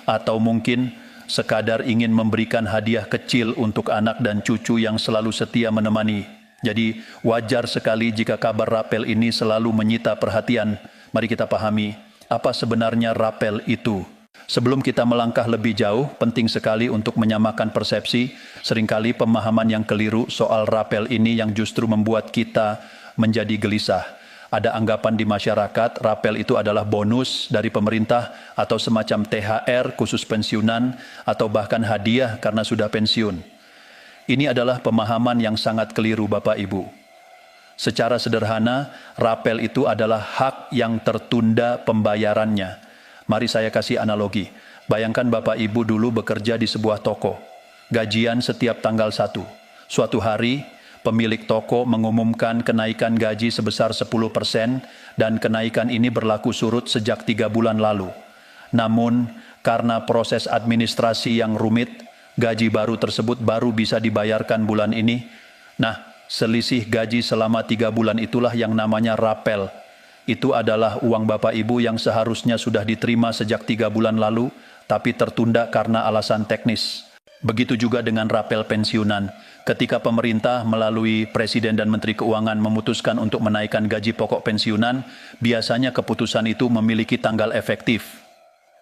Atau mungkin sekadar ingin memberikan hadiah kecil untuk anak dan cucu yang selalu setia menemani. Jadi wajar sekali jika kabar rapel ini selalu menyita perhatian. Mari kita pahami apa sebenarnya rapel itu. Sebelum kita melangkah lebih jauh, penting sekali untuk menyamakan persepsi. Seringkali pemahaman yang keliru soal rapel ini yang justru membuat kita menjadi gelisah. Ada anggapan di masyarakat, rapel itu adalah bonus dari pemerintah atau semacam THR khusus pensiunan atau bahkan hadiah karena sudah pensiun. Ini adalah pemahaman yang sangat keliru Bapak Ibu. Secara sederhana, rapel itu adalah hak yang tertunda pembayarannya. Mari saya kasih analogi. Bayangkan Bapak Ibu dulu bekerja di sebuah toko. Gajian setiap tanggal 1. Suatu hari, pemilik toko mengumumkan kenaikan gaji sebesar 10% dan kenaikan ini berlaku surut sejak 3 bulan lalu. Namun, karena proses administrasi yang rumit, gaji baru tersebut baru bisa dibayarkan bulan ini. Nah, selisih gaji selama 3 bulan itulah yang namanya rapel. Itu adalah uang Bapak Ibu yang seharusnya sudah diterima sejak 3 bulan lalu, tapi tertunda karena alasan teknis. Begitu juga dengan rapel pensiunan. Ketika pemerintah melalui Presiden dan Menteri Keuangan memutuskan untuk menaikkan gaji pokok pensiunan, biasanya keputusan itu memiliki tanggal efektif.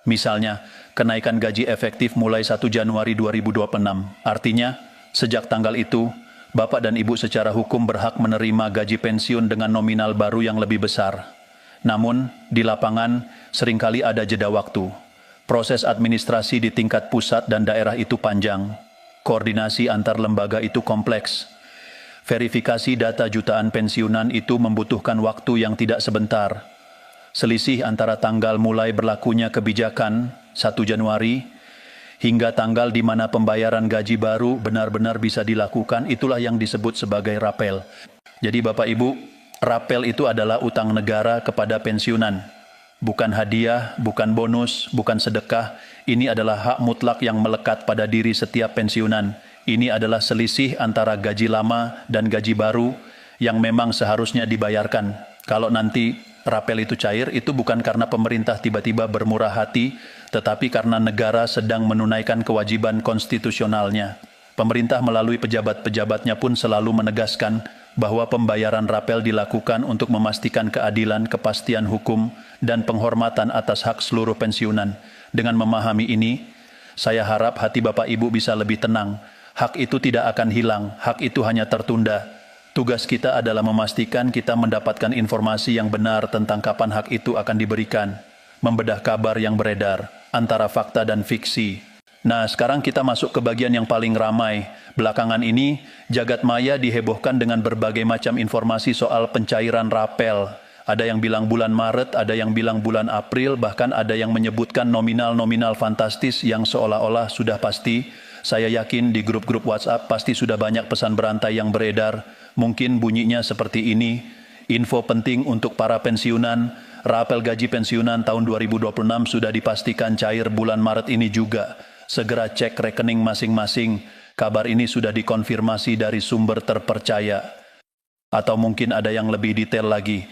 Misalnya, kenaikan gaji efektif mulai 1 Januari 2026. Artinya, sejak tanggal itu, Bapak dan Ibu secara hukum berhak menerima gaji pensiun dengan nominal baru yang lebih besar. Namun, di lapangan seringkali ada jeda waktu. Proses administrasi di tingkat pusat dan daerah itu panjang. Koordinasi antar lembaga itu kompleks. Verifikasi data jutaan pensiunan itu membutuhkan waktu yang tidak sebentar. Selisih antara tanggal mulai berlakunya kebijakan 1 Januari hingga tanggal di mana pembayaran gaji baru benar-benar bisa dilakukan, itulah yang disebut sebagai rapel. Jadi Bapak Ibu, rapel itu adalah utang negara kepada pensiunan. Bukan hadiah, bukan bonus, bukan sedekah. Ini adalah hak mutlak yang melekat pada diri setiap pensiunan. Ini adalah selisih antara gaji lama dan gaji baru yang memang seharusnya dibayarkan. Kalau nanti rapel itu cair, itu bukan karena pemerintah tiba-tiba bermurah hati, tetapi karena negara sedang menunaikan kewajiban konstitusionalnya. Pemerintah melalui pejabat-pejabatnya pun selalu menegaskan bahwa pembayaran rapel dilakukan untuk memastikan keadilan, kepastian hukum, dan penghormatan atas hak seluruh pensiunan. Dengan memahami ini, saya harap hati Bapak Ibu bisa lebih tenang. Hak itu tidak akan hilang, hak itu hanya tertunda. Tugas kita adalah memastikan kita mendapatkan informasi yang benar tentang kapan hak itu akan diberikan, membedah kabar yang beredar antara fakta dan fiksi. Nah, sekarang kita masuk ke bagian yang paling ramai. Belakangan ini, jagat maya dihebohkan dengan berbagai macam informasi soal pencairan rapel. Ada yang bilang bulan Maret, ada yang bilang bulan April, bahkan ada yang menyebutkan nominal-nominal fantastis yang seolah-olah sudah pasti. Saya yakin di grup-grup WhatsApp pasti sudah banyak pesan berantai yang beredar. Mungkin bunyinya seperti ini. Info penting untuk para pensiunan, rapel gaji pensiunan tahun 2026 sudah dipastikan cair bulan Maret ini juga. Segera cek rekening masing-masing. Kabar ini sudah dikonfirmasi dari sumber terpercaya. Atau mungkin ada yang lebih detail lagi.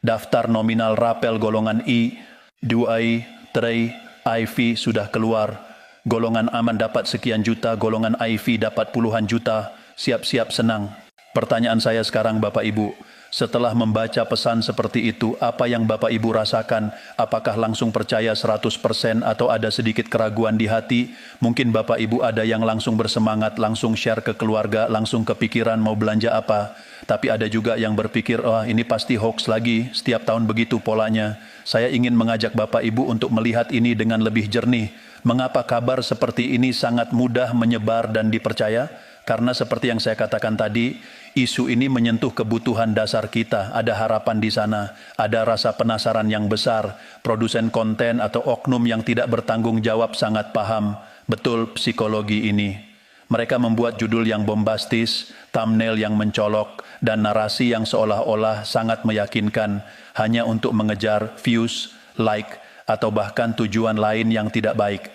Daftar nominal rapel golongan I, 2I, 3, IV sudah keluar. Golongan aman dapat sekian juta, golongan IV dapat puluhan juta. Siap-siap senang. Pertanyaan saya sekarang Bapak Ibu, setelah membaca pesan seperti itu, apa yang Bapak Ibu rasakan? Apakah langsung percaya 100% atau ada sedikit keraguan di hati? Mungkin Bapak Ibu ada yang langsung bersemangat, langsung share ke keluarga, langsung kepikiran mau belanja apa. Tapi ada juga yang berpikir, oh ini pasti hoax lagi, setiap tahun begitu polanya. Saya ingin mengajak Bapak Ibu untuk melihat ini dengan lebih jernih. Mengapa kabar seperti ini sangat mudah menyebar dan dipercaya? Karena seperti yang saya katakan tadi, isu ini menyentuh kebutuhan dasar kita, ada harapan di sana, ada rasa penasaran yang besar, produsen konten atau oknum yang tidak bertanggung jawab sangat paham betul psikologi ini. Mereka membuat judul yang bombastis, thumbnail yang mencolok, dan narasi yang seolah-olah sangat meyakinkan hanya untuk mengejar views, like, atau bahkan tujuan lain yang tidak baik.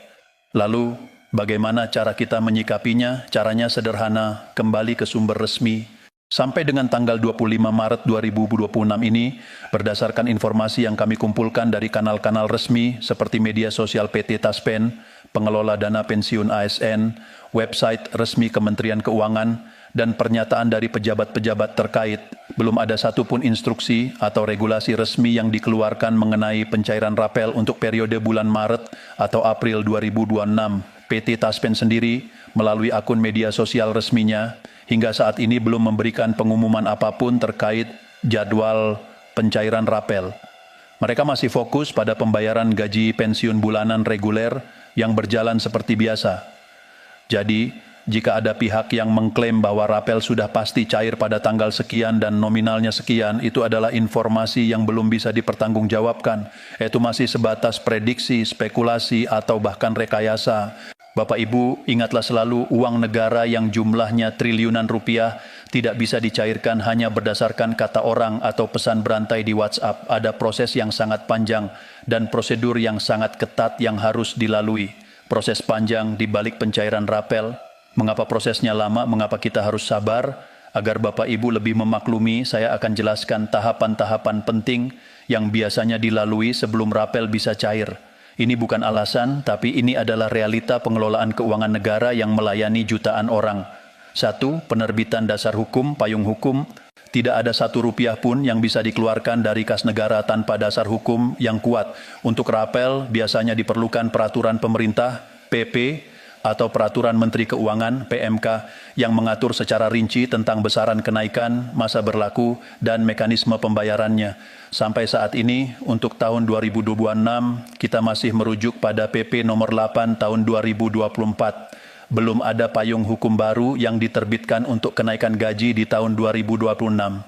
Lalu, bagaimana cara kita menyikapinya? Caranya sederhana, kembali ke sumber resmi. Sampai dengan tanggal 25 Maret 2026 ini, berdasarkan informasi yang kami kumpulkan dari kanal-kanal resmi seperti media sosial PT Taspen, pengelola dana pensiun ASN, website resmi Kementerian Keuangan, dan pernyataan dari pejabat-pejabat terkait, belum ada satupun instruksi atau regulasi resmi yang dikeluarkan mengenai pencairan rapel untuk periode bulan Maret atau April 2026. PT Taspen sendiri melalui akun media sosial resminya hingga saat ini belum memberikan pengumuman apapun terkait jadwal pencairan rapel. Mereka masih fokus pada pembayaran gaji pensiun bulanan reguler yang berjalan seperti biasa. Jadi, jika ada pihak yang mengklaim bahwa rapel sudah pasti cair pada tanggal sekian dan nominalnya sekian, itu adalah informasi yang belum bisa dipertanggungjawabkan. Itu masih sebatas prediksi, spekulasi, atau bahkan rekayasa. Bapak Ibu, ingatlah selalu uang negara yang jumlahnya triliunan rupiah tidak bisa dicairkan hanya berdasarkan kata orang atau pesan berantai di WhatsApp. Ada proses yang sangat panjang dan prosedur yang sangat ketat yang harus dilalui. Proses panjang di balik pencairan rapel. Mengapa prosesnya lama? Mengapa kita harus sabar? Agar Bapak Ibu lebih memaklumi, saya akan jelaskan tahapan-tahapan penting yang biasanya dilalui sebelum rapel bisa cair. Ini bukan alasan, tapi ini adalah realita pengelolaan keuangan negara yang melayani jutaan orang. 1. Penerbitan dasar hukum, payung hukum. Tidak ada 1 rupiah pun yang bisa dikeluarkan dari kas negara tanpa dasar hukum yang kuat. Untuk rapel, biasanya diperlukan peraturan pemerintah, PP, atau peraturan Menteri Keuangan, PMK, yang mengatur secara rinci tentang besaran kenaikan, masa berlaku, dan mekanisme pembayarannya. Sampai saat ini, untuk tahun 2026, kita masih merujuk pada PP nomor 8 tahun 2024. Belum ada payung hukum baru yang diterbitkan untuk kenaikan gaji di tahun 2026.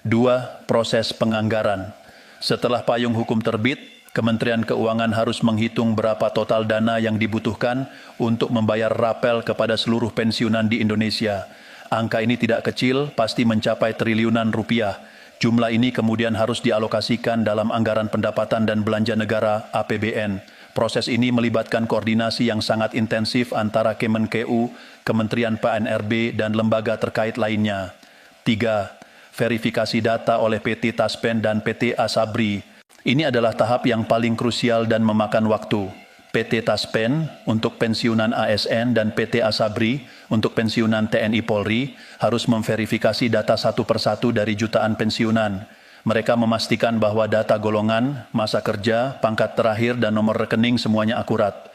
2. Proses penganggaran. Setelah payung hukum terbit, Kementerian Keuangan harus menghitung berapa total dana yang dibutuhkan untuk membayar rapel kepada seluruh pensiunan di Indonesia. Angka ini tidak kecil, pasti mencapai triliunan rupiah. Jumlah ini kemudian harus dialokasikan dalam anggaran pendapatan dan belanja negara (APBN). Proses ini melibatkan koordinasi yang sangat intensif antara Kemenkeu, Kementerian PNRB, dan lembaga terkait lainnya. 3. Verifikasi data oleh PT Taspen dan PT Asabri. Ini adalah tahap yang paling krusial dan memakan waktu. PT Taspen untuk pensiunan ASN dan PT Asabri untuk pensiunan TNI Polri harus memverifikasi data satu persatu dari jutaan pensiunan. Mereka memastikan bahwa data golongan, masa kerja, pangkat terakhir, dan nomor rekening semuanya akurat.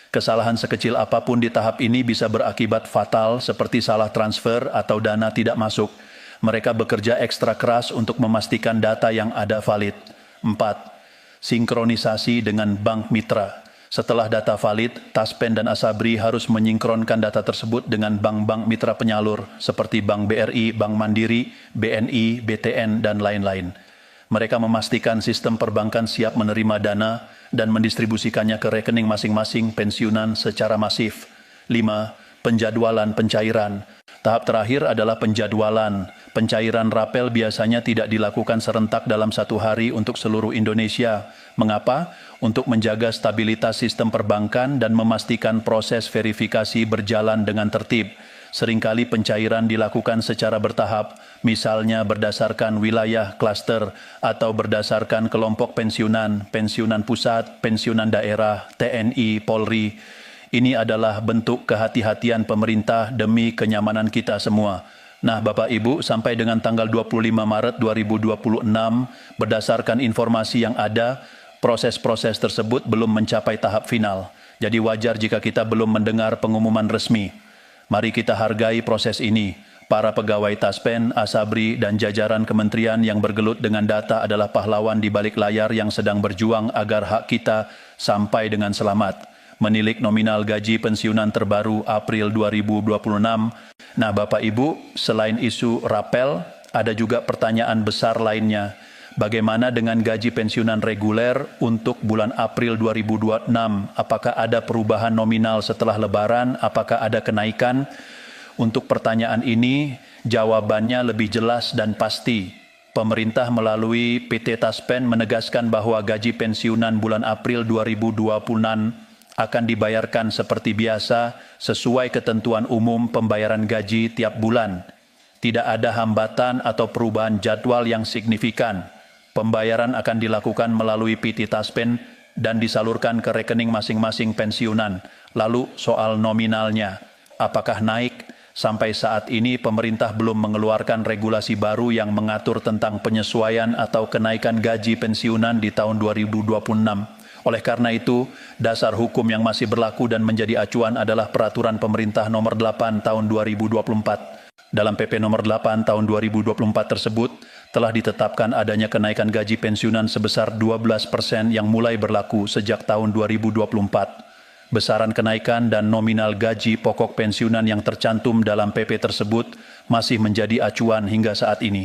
Kesalahan sekecil apapun di tahap ini bisa berakibat fatal seperti salah transfer atau dana tidak masuk. Mereka bekerja ekstra keras untuk memastikan data yang ada valid. 4. Sinkronisasi dengan bank mitra. Setelah data valid, Taspen dan Asabri harus menyinkronkan data tersebut dengan bank-bank mitra penyalur seperti Bank BRI, Bank Mandiri, BNI, BTN, dan lain-lain. Mereka memastikan sistem perbankan siap menerima dana dan mendistribusikannya ke rekening masing-masing pensiunan secara masif. 5. Penjadwalan pencairan. Tahap terakhir adalah penjadwalan. Pencairan rapel biasanya tidak dilakukan serentak dalam 1 hari untuk seluruh Indonesia. Mengapa? Untuk menjaga stabilitas sistem perbankan dan memastikan proses verifikasi berjalan dengan tertib. Seringkali pencairan dilakukan secara bertahap, misalnya berdasarkan wilayah klaster atau berdasarkan kelompok pensiunan, pensiunan pusat, pensiunan daerah, TNI, Polri. Ini adalah bentuk kehati-hatian pemerintah demi kenyamanan kita semua. Nah, Bapak Ibu, sampai dengan tanggal 25 Maret 2026, berdasarkan informasi yang ada, proses-proses tersebut belum mencapai tahap final. Jadi wajar jika kita belum mendengar pengumuman resmi. Mari kita hargai proses ini. Para pegawai Taspen, Asabri, dan jajaran kementerian yang bergelut dengan data adalah pahlawan di balik layar yang sedang berjuang agar hak kita sampai dengan selamat. Menilik nominal gaji pensiunan terbaru April 2026. Nah, Bapak Ibu, selain isu rapel, ada juga pertanyaan besar lainnya. Bagaimana dengan gaji pensiunan reguler untuk bulan April 2026? Apakah ada perubahan nominal setelah Lebaran? Apakah ada kenaikan? Untuk pertanyaan ini, jawabannya lebih jelas dan pasti. Pemerintah melalui PT Taspen menegaskan bahwa gaji pensiunan bulan April 2026 akan dibayarkan seperti biasa sesuai ketentuan umum pembayaran gaji tiap bulan. Tidak ada hambatan atau perubahan jadwal yang signifikan. Pembayaran akan dilakukan melalui PT Taspen dan disalurkan ke rekening masing-masing pensiunan. Lalu soal nominalnya, apakah naik? Sampai saat ini pemerintah belum mengeluarkan regulasi baru yang mengatur tentang penyesuaian atau kenaikan gaji pensiunan di tahun 2026. Oleh karena itu, dasar hukum yang masih berlaku dan menjadi acuan adalah Peraturan Pemerintah Nomor 8 Tahun 2024. Dalam PP Nomor 8 Tahun 2024 tersebut, telah ditetapkan adanya kenaikan gaji pensiunan sebesar 12% yang mulai berlaku sejak tahun 2024. Besaran kenaikan dan nominal gaji pokok pensiunan yang tercantum dalam PP tersebut masih menjadi acuan hingga saat ini.